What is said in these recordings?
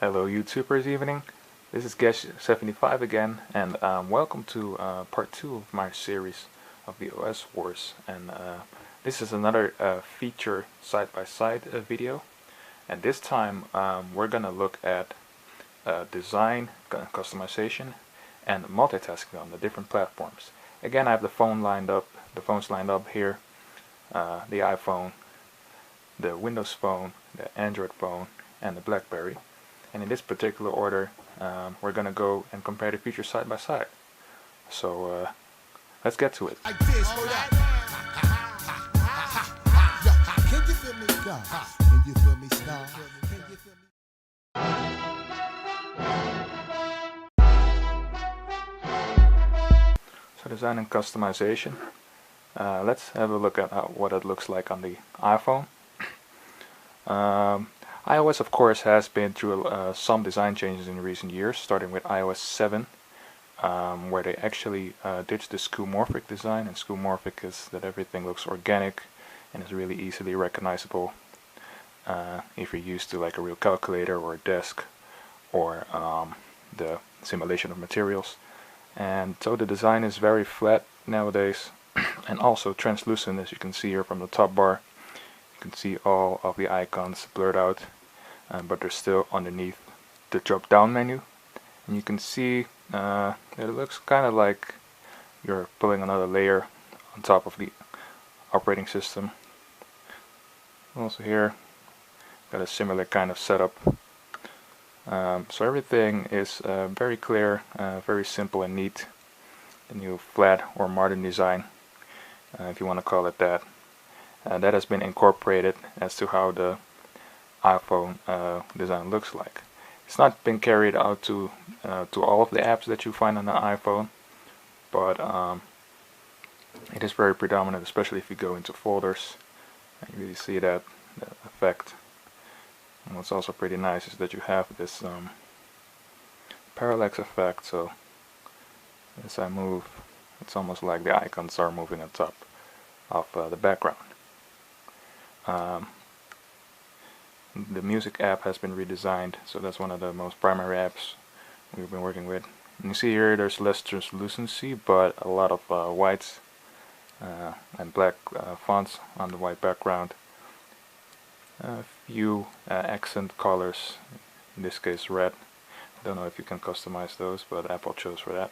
Hello YouTubers evening, this is Guest75 again, and welcome to part 2 of my series of the OS Wars. And this is another feature side-by-side video, and this time we're gonna look at design, customization, and multitasking on the different platforms. Again, I have the phones lined up here, the iPhone, the Windows Phone, the Android phone, and the BlackBerry. And in this particular order, we're going to go and compare the features side by side. So let's get to it. Like this, so design and customization. Let's have a look at what it looks like on the iPhone. iOS, of course, has been through some design changes in recent years, starting with iOS 7, where they actually ditched the skeuomorphic design. And skeuomorphic is that everything looks organic and is really easily recognizable if you're used to like a real calculator or a desk or the simulation of materials. And so the design is very flat nowadays and also translucent, as you can see here from the top bar. You can see all of the icons blurred out, but they're still underneath the drop down menu, and you can see that it looks kind of like you're pulling another layer on top of the operating system. Also here got a similar kind of setup, so everything is very clear, very simple and neat. The new flat or modern design, if you want to call it that. That has been incorporated as to how the iPhone design looks like. It's not been carried out to all of the apps that you find on the iPhone, but it is very predominant, especially if you go into folders. And you really see that effect. And what's also pretty nice is that you have this parallax effect, so as I move, it's almost like the icons are moving on top of the background. The music app has been redesigned, so that's one of the most primary apps we've been working with. And you see here there's less translucency, but a lot of whites and black fonts on the white background. A few accent colors, in this case red. I don't know if you can customize those, but Apple chose for that.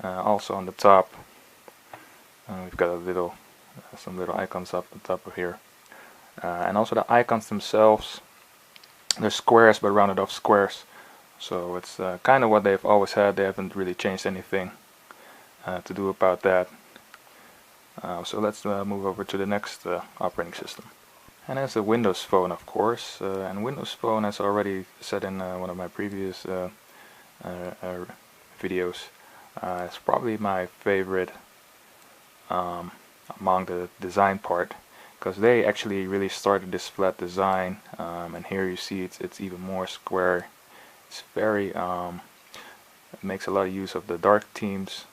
Also on the top, we've got some little icons up the top of here. And also the icons themselves, they're squares but rounded off squares, so it's kind of what they've always had. They haven't really changed anything to do about that. So let's move over to the next operating system, and that's the Windows Phone, of course. And Windows Phone, as I already said in one of my previous videos, it's probably my favorite among the design part, because they actually really started this flat design, and here you see it's even more square. It's very it makes a lot of use of the dark themes,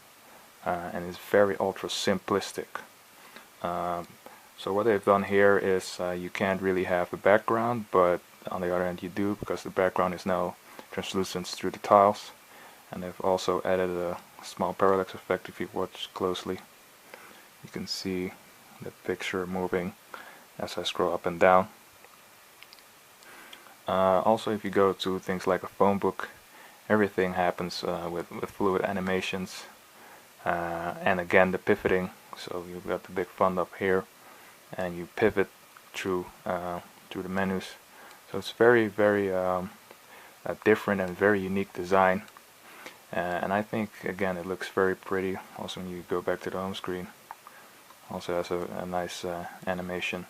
and it's very ultra simplistic. So what they've done here is you can't really have a background, but on the other hand you do, because the background is now translucent through the tiles. And they've also added a small parallax effect. If you watch closely, you can see the picture moving as I scroll up and down. Also, if you go to things like a phone book, everything happens with fluid animations, and again the pivoting. So you've got the big font up here, and you pivot through the menus. So it's very different and very unique design, and I think again it looks very pretty. Also, when you go back to the home screen, also has a nice animation.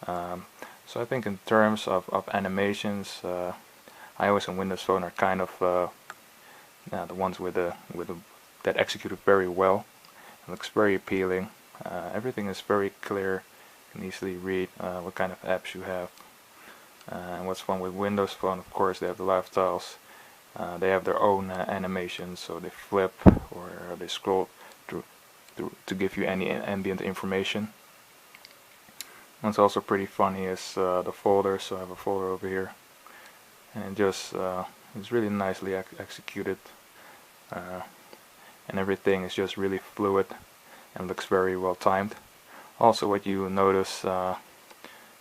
So I think in terms of animations, iOS and Windows Phone are kind of the ones that executed very well. It looks very appealing. Everything is very clear. You can easily read what kind of apps you have. And what's fun with Windows Phone, of course, they have the live tiles. They have their own animations, so they flip or they scroll through to give you any ambient information. What's also pretty funny is the folders. So I have a folder over here, and just it's really nicely executed, and everything is just really fluid and looks very well timed. Also, what you notice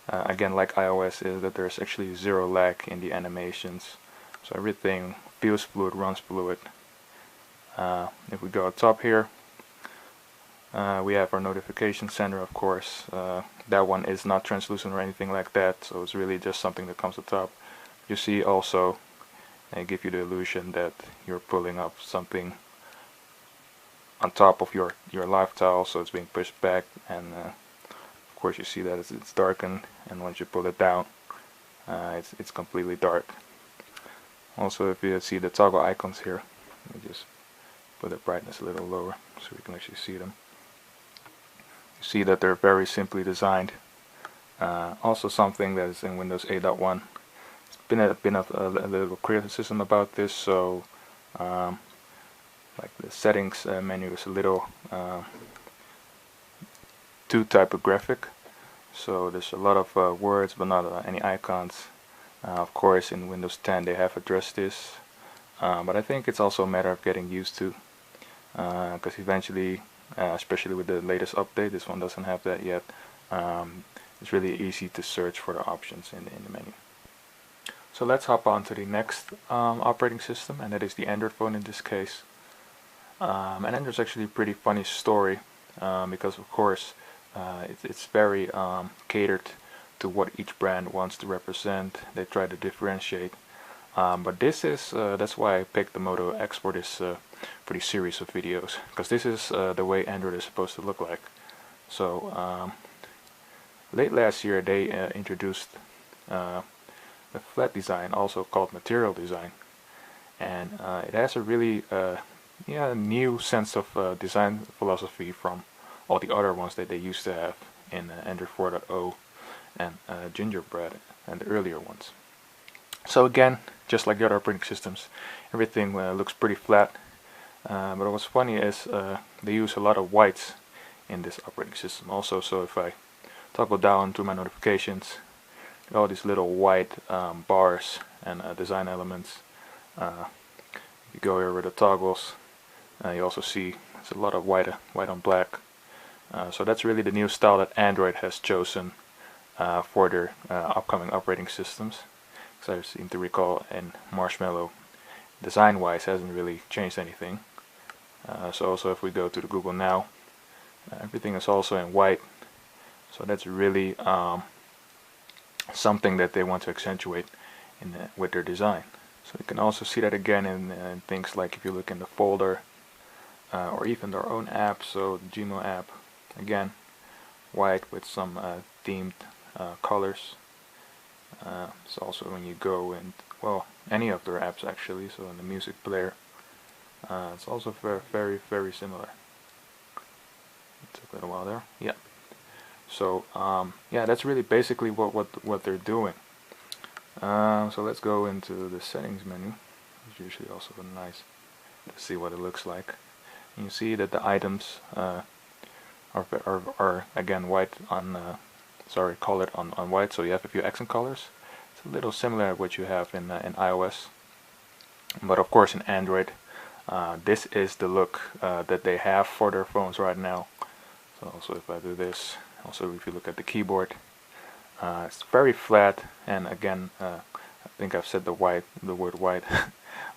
again, like iOS, is that there's actually zero lag in the animations, so everything feels fluid, runs fluid. If we go up top here, we have our notification center, of course. That one is not translucent or anything like that, so it's really just something that comes to top. You see also, they give you the illusion that you're pulling up something on top of your live tile, so it's being pushed back, and of course you see that it's darkened, and once you pull it down, it's completely dark. Also, if you see the toggle icons here, let me just put the brightness a little lower so we can actually see them. You see that they're very simply designed. Also, something that is in Windows 8.1. It's been a little criticism about this. So, like the settings menu is a little too typographic. So there's a lot of words, but not any icons. Of course, in Windows 10 they have addressed this, but I think it's also a matter of getting used to, because eventually, especially with the latest update, this one doesn't have that yet. It's really easy to search for the options in the menu. So let's hop on to the next operating system, and that is the Android phone in this case. And Android's actually a pretty funny story, because of course it's very catered to what each brand wants to represent. They try to differentiate, but this is that's why I picked the Moto X for this series of videos, because this is the way Android is supposed to look like. So late last year they introduced the flat design, also called material design, and it has a really new sense of design philosophy from all the other ones that they used to have in Android 4.0 and Gingerbread and the earlier ones. So again, just like the other operating systems, everything looks pretty flat. But what's funny is they use a lot of whites in this operating system also. So if I toggle down to my notifications, all these little white bars and design elements. If you go here with the toggles, you also see there's a lot of white on black. So that's really the new style that Android has chosen for their upcoming operating systems. Because I seem to recall in Marshmallow, design-wise, hasn't really changed anything. So also if we go to the Google Now, everything is also in white. So that's really something that they want to accentuate with their design. So you can also see that again in things like if you look in the folder or even their own app. So the Gmail app, again, white with some themed colors. So also when you go and, well, any of their apps actually, so in the music player, it's also very, very similar. It took a little while there. Yeah. So yeah, that's really basically what they're doing. So let's go into the settings menu. It's usually also nice to see what it looks like. And you see that the items are again white on colored on white. So you have a few accent colors. It's a little similar to what you have in iOS, but of course in Android, this is the look that they have for their phones right now. So also if I do this, also if you look at the keyboard, it's very flat, and again, I think I've said the word white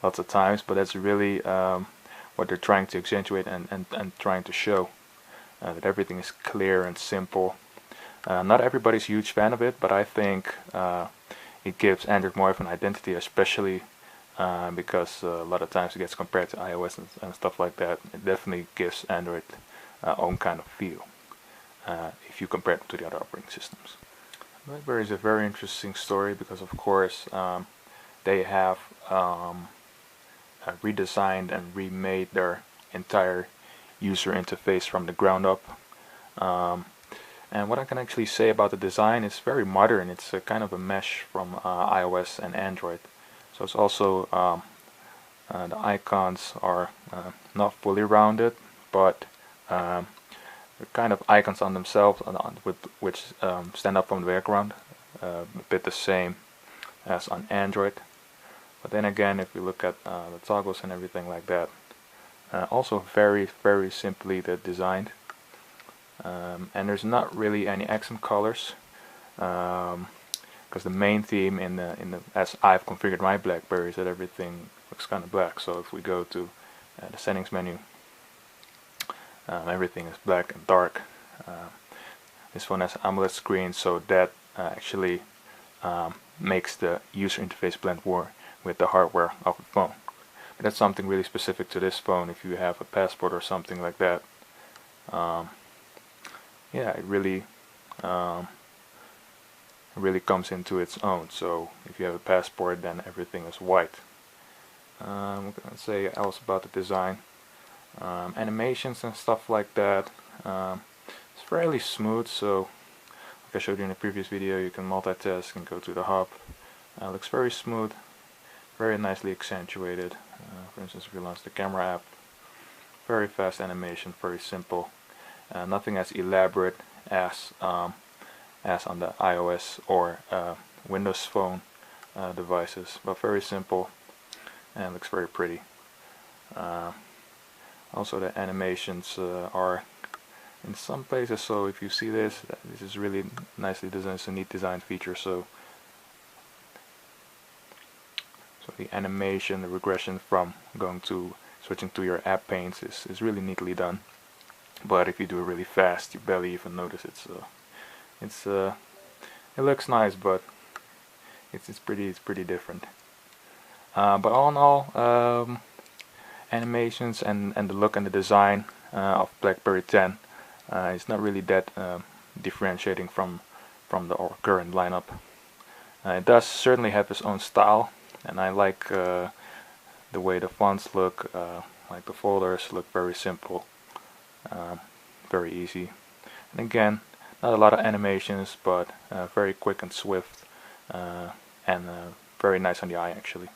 lots of times, but that's really what they're trying to accentuate and trying to show, that everything is clear and simple. Not everybody's a huge fan of it, but I think it gives Android more of an identity, especially because a lot of times it gets compared to iOS and stuff like that. It definitely gives Android own kind of feel if you compare it to the other operating systems. BlackBerry is a very interesting story because, of course, they have redesigned and remade their entire user interface from the ground up. And what I can actually say about the design is very modern. It's a kind of a mesh from iOS and Android. So it's also the icons are not fully rounded, but they're kind of icons on themselves, which stand up from the background, a bit the same as on Android. But then again, if we look at the toggles and everything like that, also very simply designed, and there's not really any accent colors, because the main theme in the as I've configured my BlackBerry is that everything looks kind of black. So if we go to the settings menu, everything is black and dark. This phone has AMOLED screen, so that actually makes the user interface blend more with the hardware of the phone. But that's something really specific to this phone. If you have a Passport or something like that, yeah, it really comes into its own. So if you have a Passport, then everything is white. I'm gonna say else about the design, animations and stuff like that. It's fairly smooth. So like I showed you in the previous video, you can multitask and go to the hub. Looks very smooth, very nicely accentuated. For instance, if you launch the camera app, very fast animation, very simple. Nothing as elaborate as on the iOS or Windows Phone devices, but very simple and looks very pretty. Also, the animations are in some places. So if you see this is really nicely designed. It's a neat design feature. So the animation, the regression from switching to your app panes is really neatly done. But if you do it really fast, you barely even notice it. So it looks nice, but it's pretty different. But all in all, animations and the look and the design of BlackBerry 10 is not really that differentiating from the current lineup. It does certainly have its own style, and I like the way the fonts look. Like the folders look very simple, very easy, and again, not a lot of animations, but very quick and swift, and very nice on the eye actually.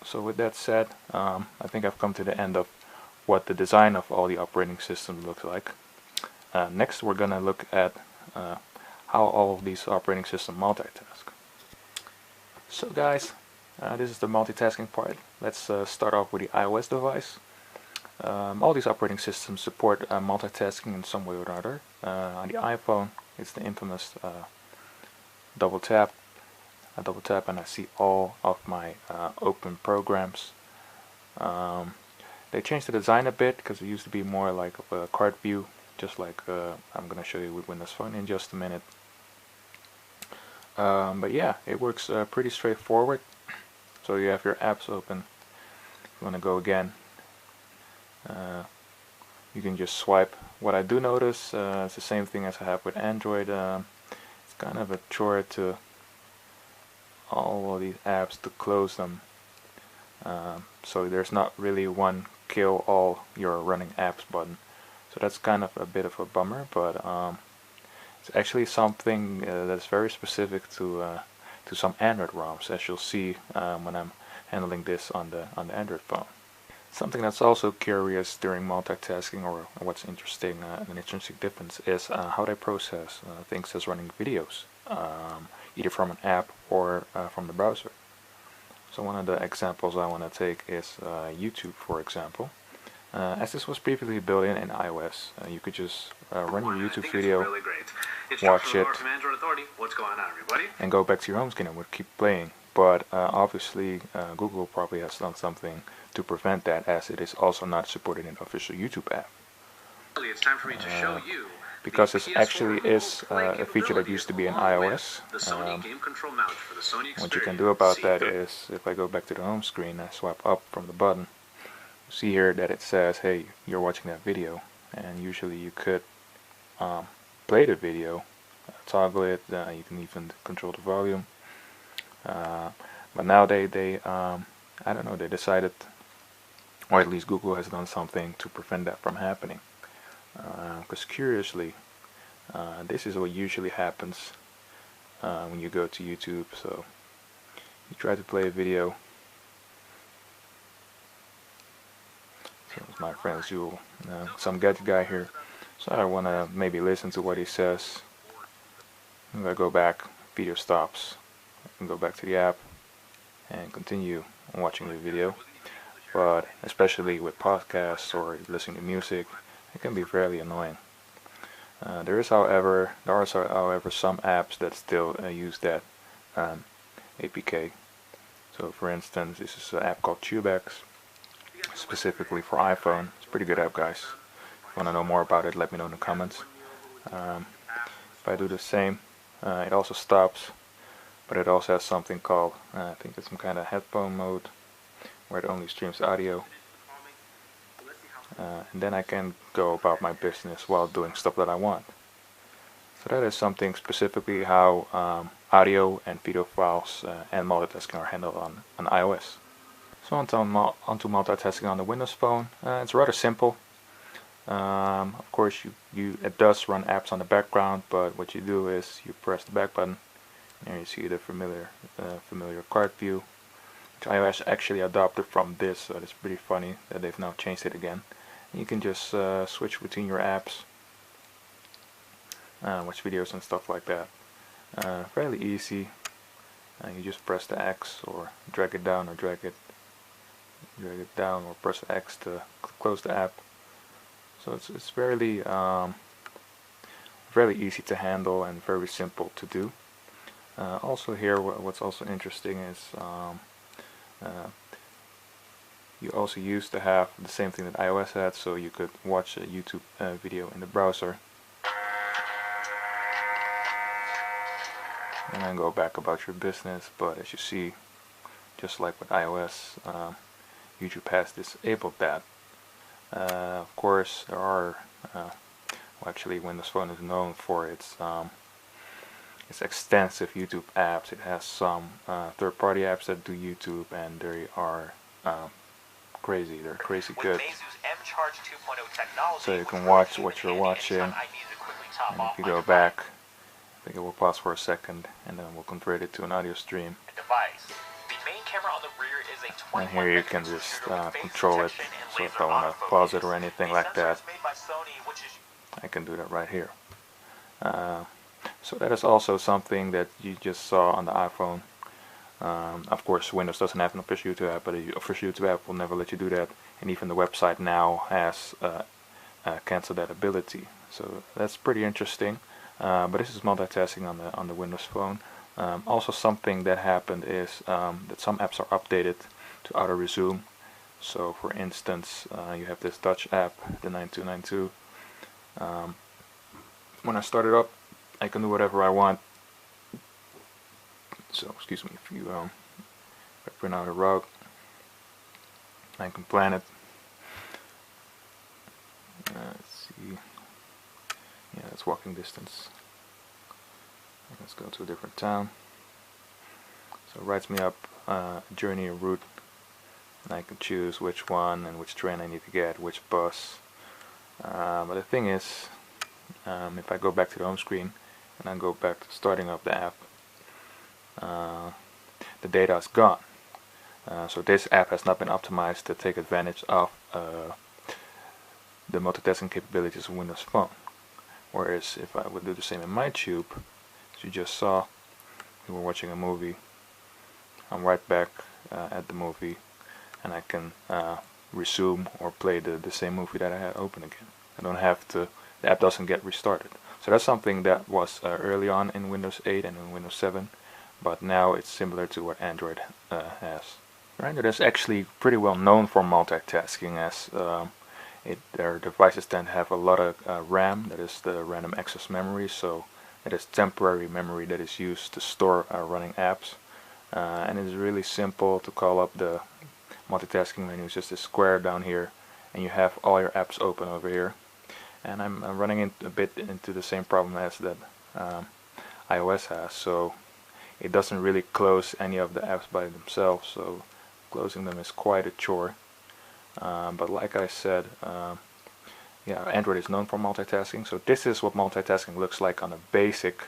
So with that said, I think I've come to the end of what the design of all the operating systems looks like. Next we're gonna look at how all of these operating systems multitask. So guys, this is the multitasking part. Let's start off with the iOS device. All these operating systems support multitasking in some way or another. On the iPhone, it's the infamous double tap. I double tap and I see all of my open programs. They changed the design a bit because it used to be more like of a card view, just like I'm going to show you with Windows Phone in just a minute. But yeah, it works pretty straightforward. So you have your apps open. If you want to go again, you can just swipe. What I do notice, it's the same thing as I have with Android. It's kind of a chore to all of these apps to close them. So there's not really one kill all your running apps button. So that's kind of a bit of a bummer, but it's actually something that's very specific to some Android ROMs, as you'll see when I'm handling this on the Android phone. Something that's also curious during multitasking, or what's interesting, an interesting difference, is how they process things as running videos, either from an app or from the browser. So one of the examples I want to take is YouTube, for example. As this was previously built in iOS, you could just run your YouTube video, really watch it, and go back to your home screen and it would keep playing. But obviously Google probably has done something to prevent that, as it is also not supported in the official YouTube app. It's time for me to show you because this actually is a feature that used to be in iOS. What you can do about that is, if I go back to the home screen, I swipe up from the button, you see here that it says, hey, you're watching that video, and usually you could play the video, toggle it, you can even control the volume, but now they I don't know, they decided, or at least Google has done something to prevent that from happening. Because curiously, this is what usually happens when you go to YouTube. So you try to play a video. So it's my friend Jewel, some gadget guy here. So I want to maybe listen to what he says. If I go back, video stops. I can go back to the app. and continue watching the video. But especially with podcasts or listening to music, it can be fairly annoying. There are however some apps that still use that APK. So for instance, this is an app called Tubex, specifically for iPhone. It's a pretty good app, guys. If you want to know more about it, let me know in the comments. If I do the same, it also stops, but it also has something called, I think it's some kind of headphone mode, where it only streams audio. And then I can go about my business while doing stuff that I want. So that is something specifically how audio and video files and multitasking are handled on iOS. So onto multitasking on the Windows Phone. It's rather simple. Of course, it does run apps on the background, but what you do is you press the back button, and you see the familiar card view, which iOS actually adopted from this. So it's pretty funny that they've now changed it again. And you can just switch between your apps, watch videos and stuff like that. Fairly easy. You just press the X or drag it down, or drag it down, or press the X to close the app. So it's fairly easy to handle and very simple to do. Also here, what's also interesting is you also used to have the same thing that iOS had, so you could watch a YouTube video in the browser and then go back about your business. But as you see, just like with iOS, YouTube has disabled that. Of course, there are well, actually, Windows Phone is known for its extensive YouTube apps. It has some third-party apps that do YouTube, and they are crazy. They're crazy good. So you can watch what you're watching, and if you go back, I think it will pause for a second, and then we'll convert it to an audio stream. And here you can just control it. So if I want to pause it or anything like that, I can do that right here. So that is also something that you just saw on the iPhone. Of course, Windows doesn't have an official YouTube app, but the official YouTube app will never let you do that. And even the website now has canceled that ability. So that's pretty interesting. But this is multitasking on the Windows Phone. Also, something that happened is that some apps are updated to auto resume. So for instance, you have this Dutch app, the 9292. When I start it up, I can do whatever I want. So excuse me, if I print out a route, I can plan it. Let's see. Yeah, that's walking distance. Let's go to a different town. So it writes me up a journey or route, and I can choose which one and which train I need to get, which bus. But the thing is, if I go back to the home screen and I go back to starting up the app, the data is gone. So this app has not been optimized to take advantage of the multitasking capabilities of Windows Phone. Whereas if I would do the same in my tube, as you just saw, we were watching a movie. I'm right back at the movie, and I can resume or play the same movie that I had open again. I don't have to. The app doesn't get restarted. So that's something that was early on in Windows 8 and in Windows 7, but now it's similar to what Android has. Android is actually pretty well known for multitasking, as their devices tend to have a lot of RAM, that is the random access memory, so it is temporary memory that is used to store running apps. And it is really simple to call up the multitasking menu. It's just a square down here, and you have all your apps open over here. And I'm running a bit into the same problem as that iOS has, so it doesn't really close any of the apps by themselves, so closing them is quite a chore. But like I said, yeah, Android is known for multitasking, so this is what multitasking looks like on a basic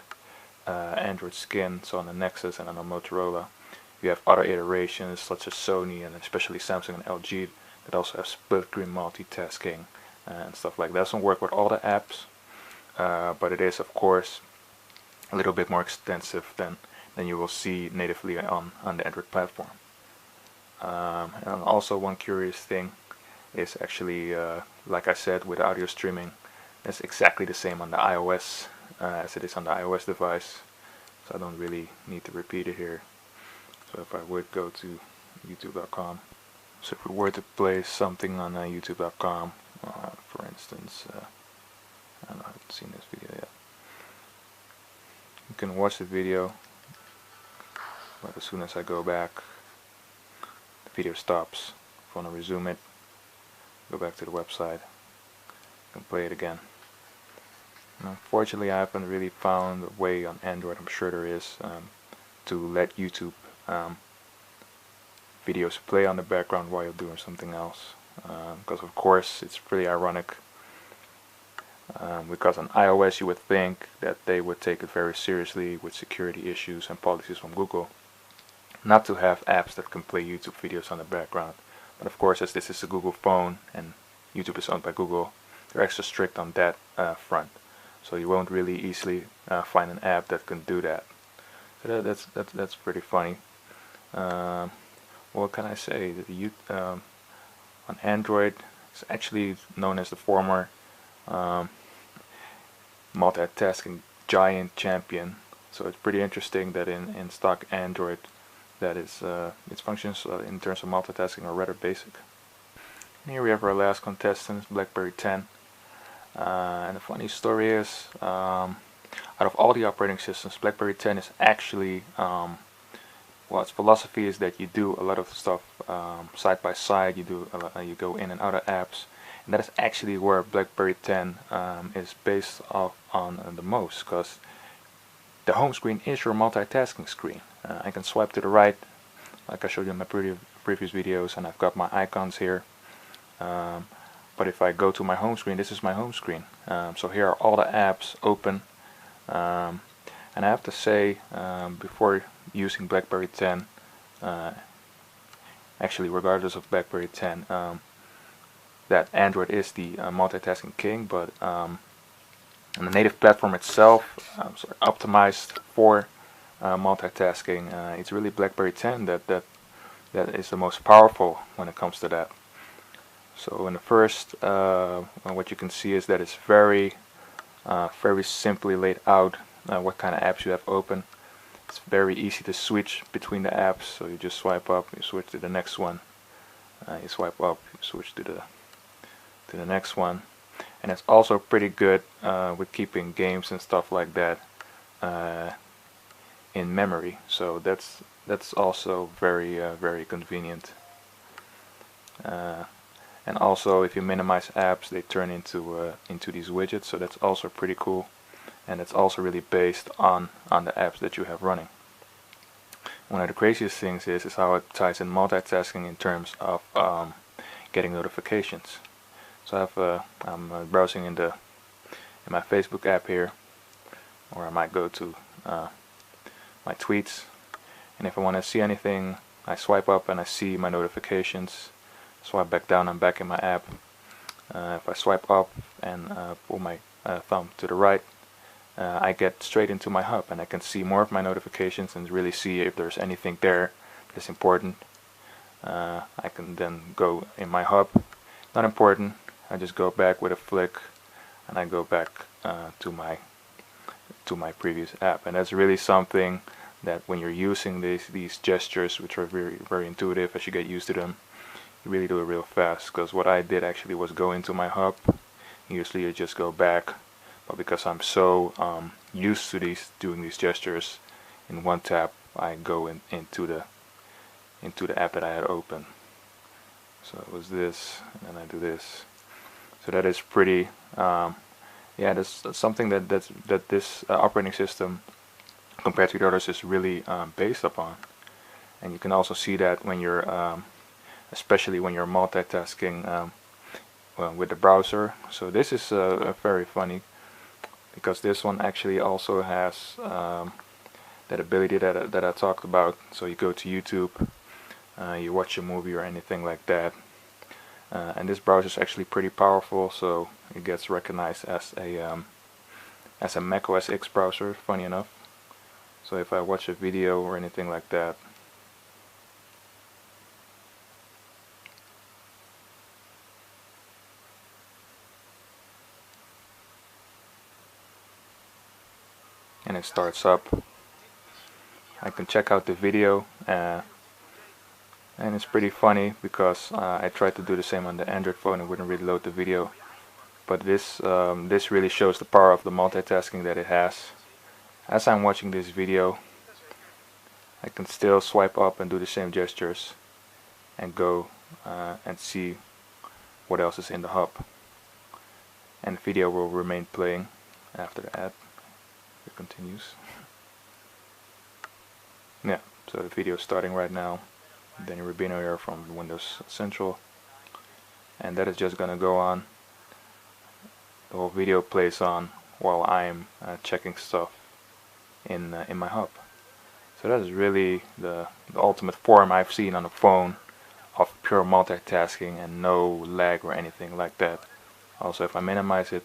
Android skin, so on the Nexus and on the Motorola. You have other iterations such as Sony and especially Samsung and LG that also have split screen multitasking and stuff like that. Doesn't work with all the apps, but it is of course a little bit more extensive than you will see natively on the Android platform. And also one curious thing is actually, like I said, with audio streaming, it's exactly the same on the iOS as it is on the iOS device. So I don't really need to repeat it here. So if I would go to youtube.com, so if we were to play something on youtube.com, for instance, I don't know, I haven't seen this video yet. You can watch the video, but as soon as I go back, the video stops. If I want to resume it, go back to the website, and play it again. And unfortunately, I haven't really found a way on Android, I'm sure there is, to let YouTube videos play on the background while you're doing something else. Because of course, it's pretty ironic. Because on iOS you would think that they would take it very seriously with security issues and policies from Google, not to have apps that can play YouTube videos on the background. But of course, as this is a Google phone and YouTube is owned by Google, they're extra strict on that front. So you won't really easily find an app that can do that. So that's pretty funny. What can I say? On Android, it's actually known as the former multitasking giant champion. So it's pretty interesting that in stock Android, that is its functions in terms of multitasking are rather basic. And here we have our last contestant, BlackBerry 10. And the funny story is, out of all the operating systems, BlackBerry 10 is actually, well, its philosophy is that you do a lot of stuff side by side. You go in and out of apps, and that is actually where BlackBerry 10 is based off on the most, because the home screen is your multitasking screen. I can swipe to the right, like I showed you in my previous videos, and I've got my icons here. But if I go to my home screen, this is my home screen. So here are all the apps open. And I have to say, before using BlackBerry 10, actually regardless of BlackBerry 10, that Android is the multitasking king, but on the native platform itself, optimized for multitasking, it's really BlackBerry 10 that is the most powerful when it comes to that. So in the first, what you can see is that it's very simply laid out what kind of apps you have open. It's very easy to switch between the apps, so you just swipe up, you switch to the next one. You swipe up, you switch to the next one. And it's also pretty good with keeping games and stuff like that in memory. So that's also very convenient. And also, if you minimize apps, they turn into these widgets. So that's also pretty cool, and it's also really based on the apps that you have running. One of the craziest things is how it ties in multitasking in terms of getting notifications. So I'm browsing in my Facebook app here, or I might go to my tweets, and if I want to see anything, I swipe up and I see my notifications. Swipe back down, I'm back in my app. If I swipe up and pull my thumb to the right, I get straight into my hub, and I can see more of my notifications and really see if there's anything there that's important. I can then go in my hub. Not important. I just go back with a flick, and I go back to my previous app. And that's really something that when you're using these gestures, which are very intuitive as you get used to them, you really do it real fast. Because what I did actually was go into my hub. Usually you just go back, but because I'm so used to doing these gestures in one tap, I go into the app that I had open. So it was this, and then I do this. So that is pretty. Yeah, that's something that this operating system, compared to the others, is really based upon. And you can also see that when you're especially when you're multitasking with the browser. So this is very funny, because this one actually also has that ability that I talked about. So you go to YouTube, you watch a movie or anything like that, and this browser is actually pretty powerful, so it gets recognized as a Mac OS X browser, funny enough. So if I watch a video or anything like that, and it starts up. I can check out the video, and it's pretty funny because I tried to do the same on the Android phone. It wouldn't really load the video, but this really shows the power of the multitasking that it has. As I'm watching this video, I can still swipe up and do the same gestures and go and see what else is in the hub, and the video will remain playing after the ad. It continues. Yeah, so the video is starting right now. Danny Rubino here from Windows Central, and that is just gonna go on. The whole video plays on while I'm checking stuff in my hub. So that is really the ultimate form I've seen on a phone of pure multitasking and no lag or anything like that. Also, if I minimize it,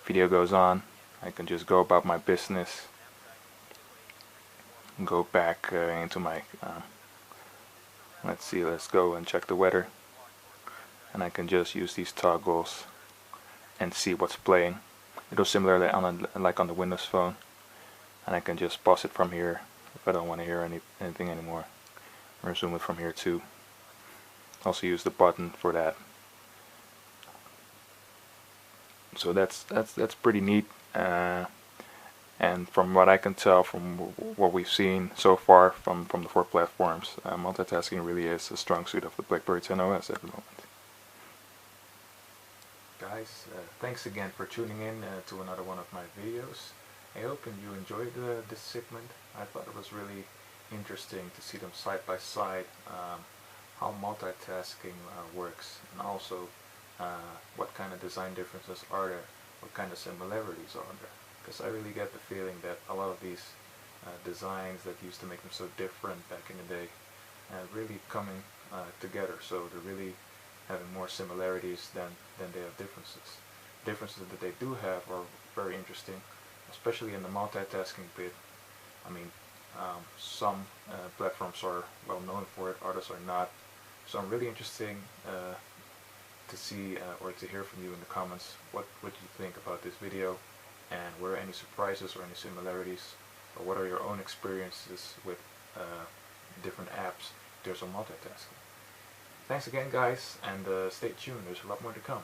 video goes on, I can just go about my business, go back into my let's go and check the weather, and I can just use these toggles and see what's playing. It was similar like on the Windows phone, and I can just pause it from here if I don't want to hear anything anymore. Resume it from here too. Also use the button for that. So that's pretty neat. And from what I can tell, from what we've seen so far from the 4 platforms, multitasking really is a strong suit of the BlackBerry 10 OS at the moment. Guys, thanks again for tuning in to another one of my videos. I hope you enjoyed this segment. I thought it was really interesting to see them side by side, how multitasking works, and also what kind of design differences are there, what kind of similarities are there. Because I really get the feeling that a lot of these designs that used to make them so different back in the day really coming together. So they're really having more similarities than they have differences. Differences that they do have are very interesting, especially in the multitasking bit. I mean, some platforms are well known for it, others are not. So I'm really interested to see or to hear from you in the comments what you think about this video, and were there any surprises or any similarities, or what are your own experiences with different apps in terms of multitasking. Thanks again, guys, and stay tuned, there's a lot more to come.